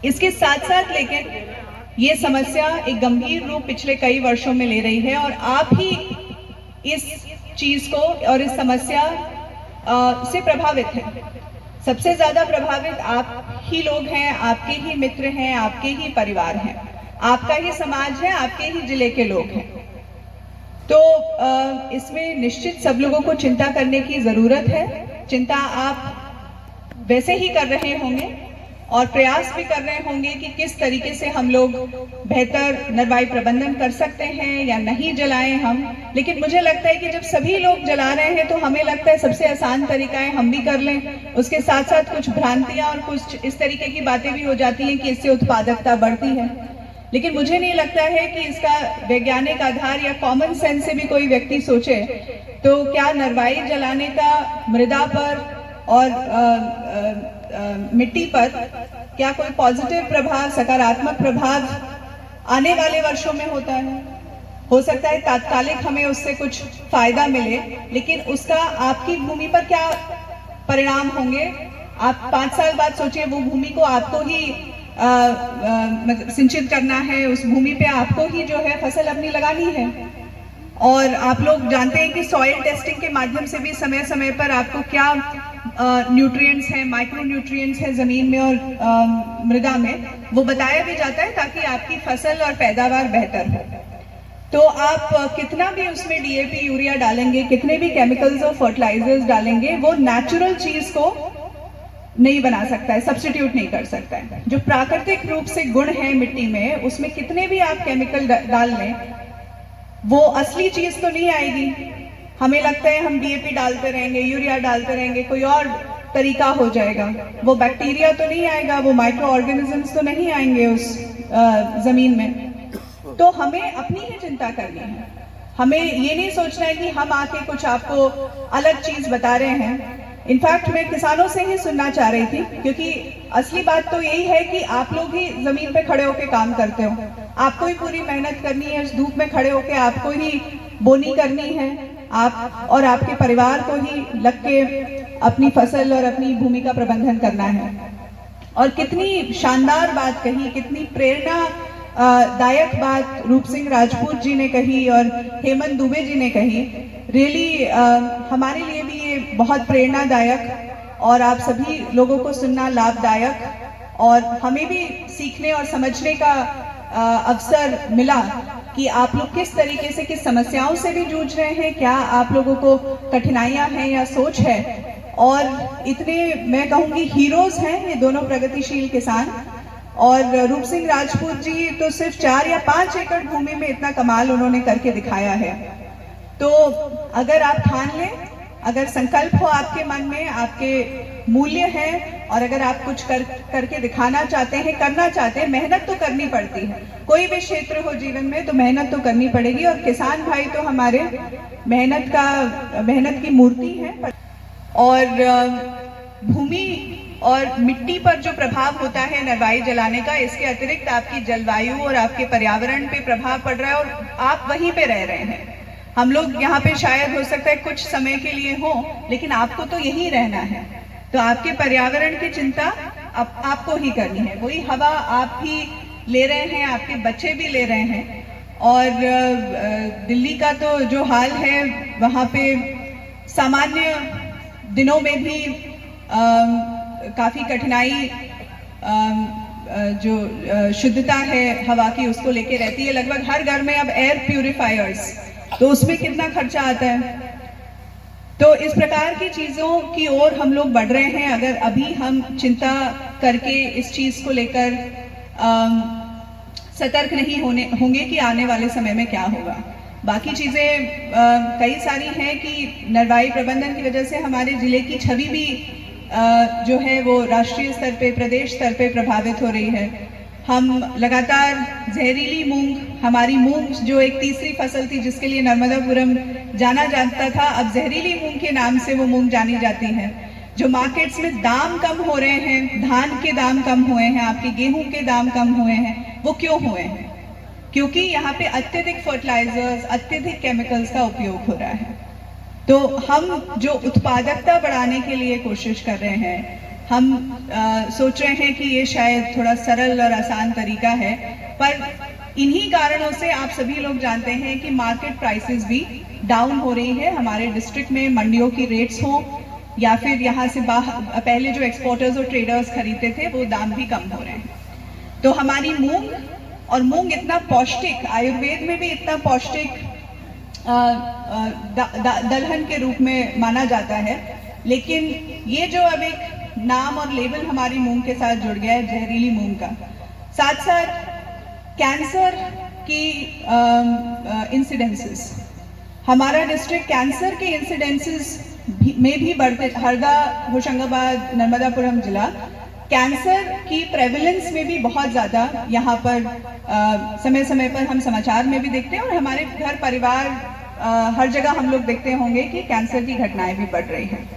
इसके साथ साथ लेकिन ये समस्या एक गंभीर रूप पिछले कई वर्षों में ले रही है और आप ही इस चीज को और इस समस्या से प्रभावित हैं। सबसे ज्यादा प्रभावित आप ही लोग हैं, आपके ही मित्र हैं, आपके ही परिवार हैं, आपका ही समाज है, आपके ही जिले के लोग हैं। तो इसमें निश्चित सब लोगों को चिंता करने की जरूरत है। चिंता आप वैसे ही कर रहे होंगे और प्रयास भी कर रहे होंगे कि किस तरीके से हम लोग बेहतर नरवाई प्रबंधन कर सकते हैं या नहीं जलाएं हम। लेकिन मुझे लगता है कि जब सभी लोग जला रहे हैं तो हमें लगता है सबसे आसान तरीका है हम भी कर लें। उसके साथ साथ कुछ भ्रांतियां और कुछ इस तरीके की बातें भी हो जाती हैं कि इससे उत्पादकता बढ़ती है। लेकिन मुझे नहीं लगता है कि इसका वैज्ञानिक आधार या कॉमन सेंस से भी कोई व्यक्ति सोचे तो क्या नरवाई जलाने का मृदा पर और मिट्टी पर क्या कोई पॉजिटिव प्रभाव, सकारात्मक प्रभाव आने वाले वर्षों में होता है। हो सकता है तात्कालिक हमें उससे कुछ फायदा मिले, लेकिन उसका आपकी भूमि पर क्या परिणाम होंगे। आप 5 साल बाद सोचिए, वो भूमि को आपको ही सिंचित करना है, उस भूमि पे आपको ही जो है फसल अपनी लगानी है। और आप लोग जानते हैं कि सॉइल टेस्टिंग के माध्यम से भी समय समय पर आपको क्या न्यूट्रिएंट्स हैं, माइक्रो न्यूट्रिएंट्स हैं जमीन में और मृदा में, वो बताया भी जाता है ताकि आपकी फसल और पैदावार बेहतर हो। तो आप कितना भी उसमें डीएपी, यूरिया डालेंगे, कितने भी केमिकल्स और फर्टिलाइजर्स डालेंगे, वो नेचुरल चीज को नहीं बना सकता है, सब्स्टिट्यूट नहीं कर सकता है। जो प्राकृतिक रूप से गुण है मिट्टी में, उसमें कितने भी आप केमिकल डाल लें, वो असली चीज तो नहीं आएगी। हमें लगता है हम डीएपी डालते रहेंगे, यूरिया डालते रहेंगे, कोई और तरीका हो जाएगा। वो बैक्टीरिया तो नहीं आएगा, वो माइक्रो ऑर्गेनिजम्स तो नहीं आएंगे उस जमीन में। तो हमें अपनी ही चिंता करनी है। हमें ये नहीं सोचना है कि हम आके कुछ आपको अलग चीज बता रहे हैं। इनफैक्ट मैं किसानों से ही सुनना चाह रही थी, क्योंकि असली बात तो यही है कि आप लोग ही जमीन पे खड़े होके काम करते हो, आपको ही पूरी मेहनत करनी है, इस धूप में खड़े होके आपको ही बोनी करनी है, आप और आपके परिवार को ही लग के अपनी फसल और अपनी भूमि का प्रबंधन करना है। और कितनी शानदार बात कही, कितनी प्रेरणा दायक बात रूप सिंह राजपूत जी ने कही और हेमंत दुबे जी ने कही। रियली हमारे लिए भी ये बहुत प्रेरणादायक और आप सभी लोगों को सुनना लाभदायक, और हमें भी सीखने और समझने का अवसर मिला कि आप लोग किस तरीके से, किस समस्याओं से भी जूझ रहे हैं, क्या आप लोगों को कठिनाइयां हैं या सोच है। और इतने मैं कहूँगी हीरोज हैं ये दोनों प्रगतिशील किसान। और रूप सिंह राजपूत जी तो सिर्फ 4 या 5 एकड़ भूमि में इतना कमाल उन्होंने करके दिखाया है। तो अगर आप ठान लें, अगर संकल्प हो आपके मन में, आपके मूल्य हैं, और अगर आप कुछ करके दिखाना चाहते हैं, करना चाहते हैं, मेहनत तो करनी पड़ती है। कोई भी क्षेत्र हो जीवन में तो मेहनत तो करनी पड़ेगी, और किसान भाई तो हमारे मेहनत की मूर्ति है। और भूमि और मिट्टी पर जो प्रभाव होता है नरवाई जलाने का, इसके अतिरिक्त आपकी जलवायु और आपके पर्यावरण पे प्रभाव पड़ रहा है, और आप वहीं पे रह रहे हैं। हम लोग यहाँ पे शायद हो सकता है कुछ समय के लिए हो, लेकिन आपको तो यहीं रहना है। तो आपके पर्यावरण की चिंता आपको ही करनी है। वही हवा आप ही ले रहे हैं, आपके बच्चे भी ले रहे हैं। और दिल्ली का तो जो हाल है, वहाँ पे सामान्य दिनों में भी काफी कठिनाई, जो शुद्धता है हवा की, उसको लेके रहती है। लगभग हर घर में अब एयर प्यूरिफायर्स, तो उसमें कितना खर्चा आता है। तो इस प्रकार की चीजों की ओर हम लोग बढ़ रहे हैं। अगर अभी हम चिंता करके इस चीज को लेकर सतर्क नहीं होंगे कि आने वाले समय में क्या होगा। बाकी चीजें कई सारी हैं कि नरवाई प्रबंधन की वजह से हमारे जिले की छवि भी जो है वो राष्ट्रीय स्तर पे, प्रदेश स्तर पे प्रभावित हो रही है। हम लगातार जहरीली मूंग, हमारी मूंग जो एक तीसरी फसल थी जिसके लिए नर्मदापुरम जाना जाता था, अब जहरीली मूंग के नाम से वो मूंग जानी जाती है। जो मार्केट्स में दाम कम हो रहे हैं, धान के दाम कम हुए हैं, आपके गेहूं के दाम कम हुए हैं, वो क्यों हुए हैं? क्योंकि यहाँ पे अत्यधिक फर्टिलाइजर्स, अत्यधिक केमिकल्स का उपयोग हो रहा है। तो हम जो उत्पादकता बढ़ाने के लिए कोशिश कर रहे हैं, हम सोच रहे हैं कि ये शायद थोड़ा सरल और आसान तरीका है, पर इन्हीं कारणों से आप सभी लोग जानते हैं कि मार्केट प्राइसेस भी डाउन हो रही है। हमारे डिस्ट्रिक्ट में मंडियों की रेट्स हो या फिर यहाँ से बाहर पहले जो एक्सपोर्टर्स और ट्रेडर्स खरीदते थे वो दाम भी कम हो रहे हैं। तो हमारी मूंग, और मूंग इतना पौष्टिक, आयुर्वेद में भी इतना पौष्टिक दलहन के रूप में माना जाता है, लेकिन ये जो अब एक नाम और लेबल हमारी मूंग के साथ जुड़ गया है, जहरीली मूंग का, साथ साथ कैंसर की इंसिडेंसेस, हमारा डिस्ट्रिक्ट कैंसर के इंसिडेंसेस में भी बढ़ते, हरदा, होशंगाबाद, नर्मदापुरम जिला कैंसर की प्रेवलेंस में भी बहुत ज़्यादा यहाँ पर समय समय पर हम समाचार में भी देखते हैं, और हमारे घर परिवार हर जगह हम लोग देखते होंगे कि कैंसर की घटनाएं भी बढ़ रही हैं।